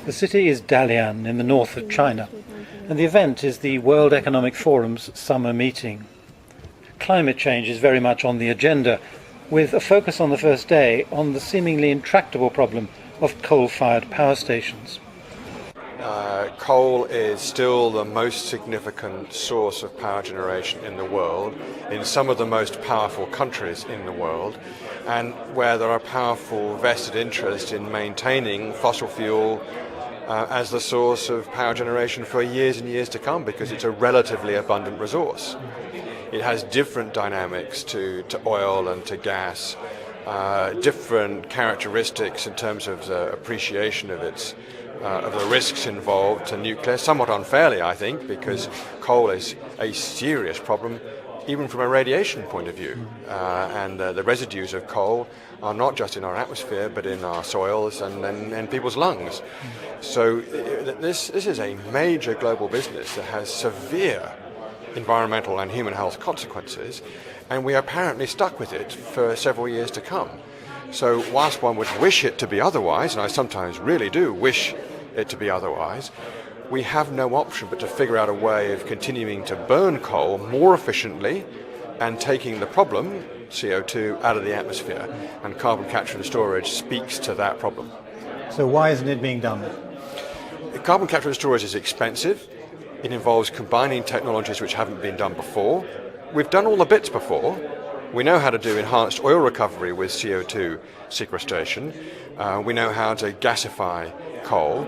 The city is Dalian in the north of China, and the event is the World Economic Forum's summer meeting. Climate change is very much on the agenda, with a focus on the first day on the seemingly intractable problem of coal-fired power stations. Coal is still the most significant source of power generation in the world, in some of the most powerful countries in the world, and where there are powerful vested interests in maintaining fossil fuel as the source of power generation for years and years to come, because it's a relatively abundant resource. It has different dynamics to oil and to gas, different characteristics in terms of the appreciation of the risks involved to nuclear, somewhat unfairly, I think, because coal is a serious problem even from a radiation point of view. And the residues of coal are not just in our atmosphere, but in our soils and people's lungs. So this is a major global business that has severe environmental and human health consequences, and we are apparently stuck with it for several years to come. So whilst one would wish it to be otherwise, and I sometimes really do wish it to be otherwise, we have no option but to figure out a way of continuing to burn coal more efficiently and taking the problem, CO2, out of the atmosphere. And carbon capture and storage speaks to that problem. So why isn't it being done? Carbon capture and storage is expensive. It involves combining technologies which haven't been done before. We've done all the bits before. We know how to do enhanced oil recovery with CO2 sequestration. We know how to gasify coal.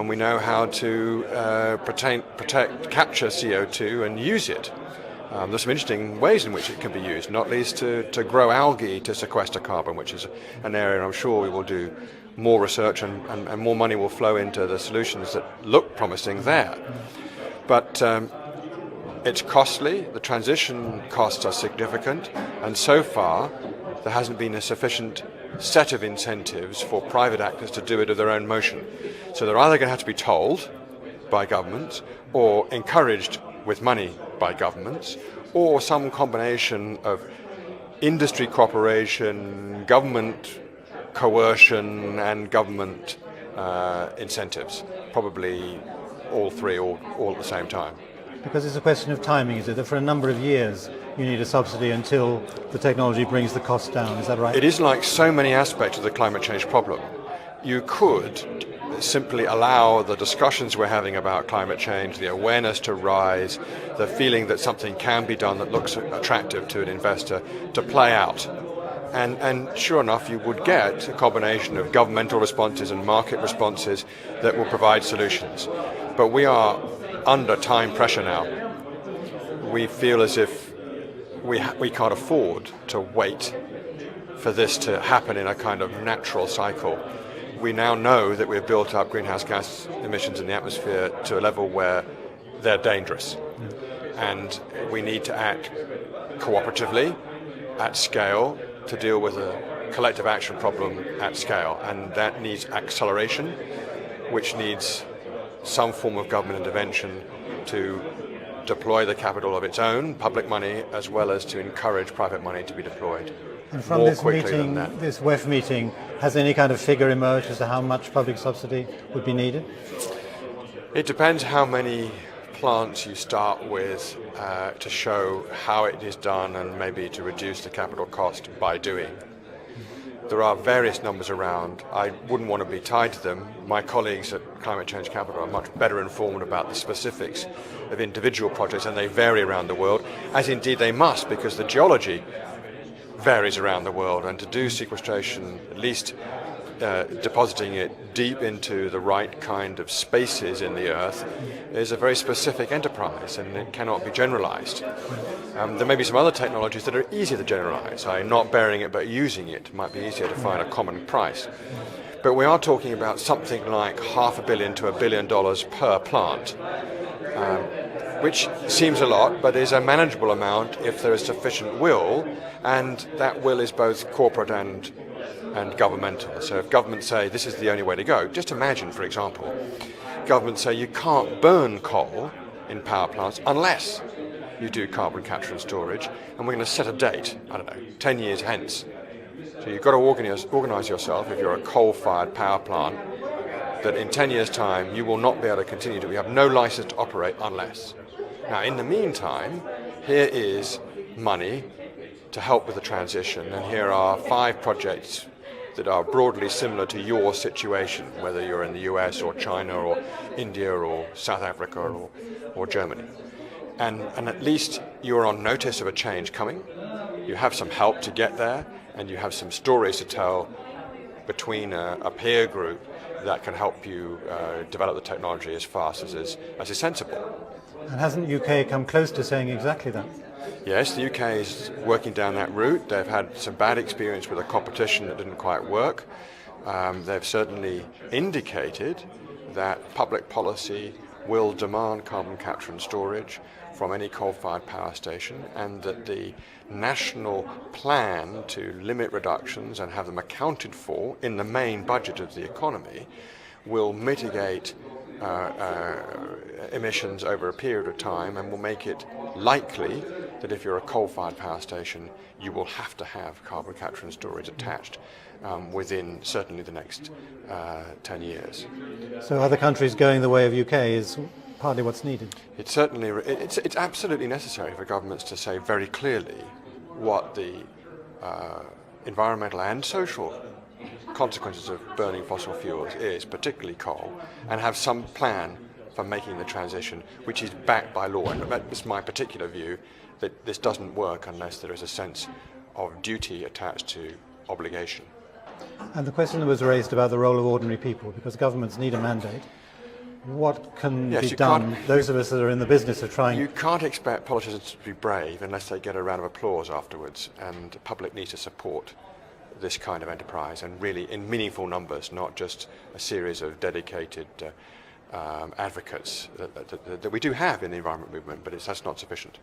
We know how to capture CO2 and use it. There's some interesting ways in which it can be used, not least to grow algae to sequester carbon, which is an area I'm sure we will do more research and more money will flow into the solutions that look promising there. But it's costly, the transition costs are significant, and so far there hasn't been a sufficient set of incentives for private actors to do it of their own motion. So they're either going to have to be told by governments, or encouraged with money by governments, or some combination of industry cooperation, government coercion, and government incentives. Probably all three, all at the same time. Because it's a question of timing, is it? That for a number of years you need a subsidy until the technology brings the cost down, is that right? It is like so many aspects of the climate change problem. You could simply allow the discussions we're having about climate change, the awareness to rise, the feeling that something can be done that looks attractive to an investor, to play out. And sure enough, you would get a combination of governmental responses and market responses that will provide solutions. But we are under time pressure now. We feel as if we can't afford to wait for this to happen in a kind of natural cycle. We now know that we've built up greenhouse gas emissions in the atmosphere to a level where they're dangerous. And we need to act cooperatively, at scale, to deal with a collective action problem at scale. And that needs acceleration, which needs some form of government intervention to deploy the capital of its own, public money, as well as to encourage private money to be deployed. And from more this quickly meeting, than that. this WEF meeting, has any kind of figure emerged as to how much public subsidy would be needed? It depends how many plants you start with to show how it is done and maybe to reduce the capital cost by doing. There are various numbers around. I wouldn't want to be tied to them. My colleagues at Climate Change Capital are much better informed about the specifics of individual projects, and they vary around the world, as indeed they must, because the geology varies around the world, and to do sequestration, at least depositing it deep into the right kind of spaces in the earth, is a very specific enterprise, and it cannot be generalized. There may be some other technologies that are easier to generalize. Not bearing it but using it might be easier to find a common price. But we are talking about something like $500 million to $1 billion per plant, which seems a lot, but is a manageable amount if there is sufficient will, and that will is both corporate and governmental. So if governments say this is the only way to go, just imagine, for example, governments say you can't burn coal in power plants unless you do carbon capture and storage, and we're going to set a date, 10 years hence. So you've got to organize yourself, if you're a coal-fired power plant, that in 10 years' time you will not be able to continue to, we have no license to operate unless. Now, in the meantime, here is money to help with the transition, and here are 5 projects that are broadly similar to your situation, whether you're in the US or China or India or South Africa or Germany. And at least you're on notice of a change coming, you have some help to get there, and you have some stories to tell between a peer group that can help you develop the technology as fast as is sensible. And hasn't UK come close to saying exactly that? Yes, the UK is working down that route. They've had some bad experience with a competition that didn't quite work. They've certainly indicated that public policy will demand carbon capture and storage from any coal-fired power station, and that the national plan to limit reductions and have them accounted for in the main budget of the economy will mitigate emissions over a period of time, and will make it likely that if you're a coal-fired power station, you will have to have carbon capture and storage attached within certainly the next 10 years. So other countries going the way of UK is partly what's needed? It's certainly, it's absolutely necessary for governments to say very clearly what the environmental and social consequences of burning fossil fuels is, particularly coal, and have some plan for making the transition, which is backed by law. And that's my particular view, that this doesn't work unless there is a sense of duty attached to obligation. And the question was raised about the role of ordinary people, because governments need a mandate. What can be done, those of us that are in the business of trying... You can't expect politicians to be brave unless they get a round of applause afterwards, and the public needs to support this kind of enterprise, and really in meaningful numbers, not just a series of dedicated advocates that we do have in the environment movement, but that's not sufficient.